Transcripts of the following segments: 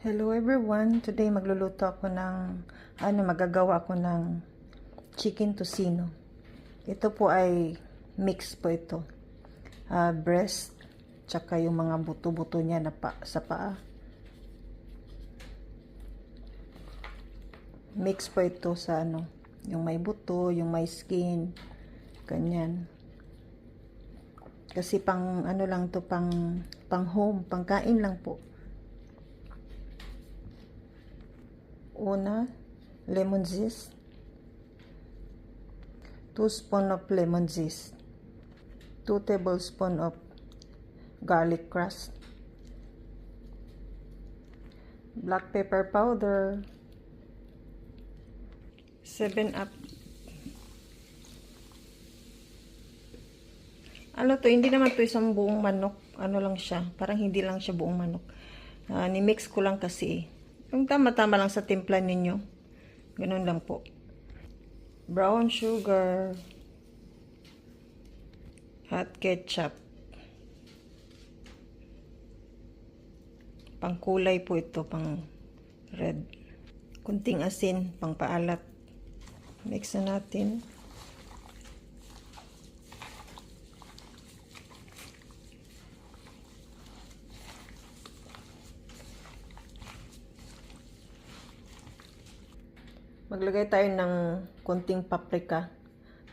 Hello everyone, today magluluto ako ng magagawa ako ng chicken tocino. Ito po ay mix po ito. Breast tsaka yung mga buto-buto niya na sa paa. Mix po ito sa yung may buto, yung may skin, ganyan. Kasi pang lang to, pang home, pangkain lang po. Una, lemon zest. 2 spoon of lemon zest. 2 tablespoon of garlic crust. Black pepper powder. 7-Up. Hindi naman to isang buong manok. Lang siya. Parang hindi lang siya buong manok. Ni-mix ko lang kasi. Yung tama-tama lang sa timpla ninyo. Ganun lang po. Brown sugar. At ketchup. Pang kulay po ito, pang red. Kunting asin, pang paalat. Mix na natin. Maglagay tayo ng konting paprika,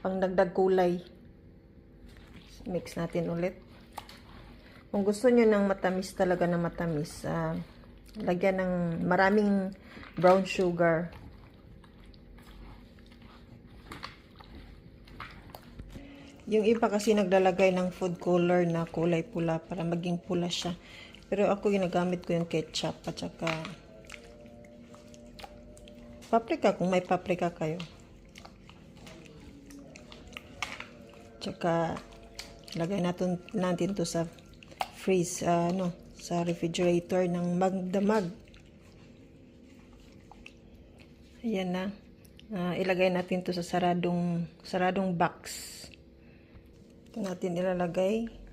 pang dagdag kulay. Mix natin ulit. Kung gusto nyo ng matamis talaga na matamis, lagyan ng maraming brown sugar. Yung iba kasi naglalagay ng food color na kulay pula para maging pula siya. Pero ako ginagamit ko yung ketchup at saka paprika kung may paprika kayo. Tsaka lagay natin to sa freeze, sa refrigerator ng magdamag. Ayan na. Ilagay natin to sa saradong box. Ito natin ilalagay.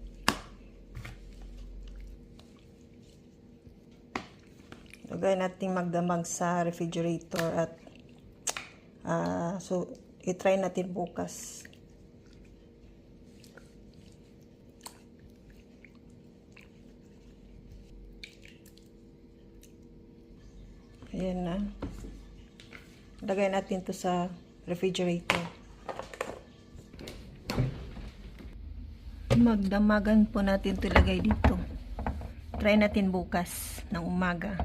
Lagay natin magdamag sa refrigerator at so i-try natin bukas. Ayan na. Lagay natin to sa refrigerator. Magdamagan po natin to ilagay dito. Try natin bukas ng umaga.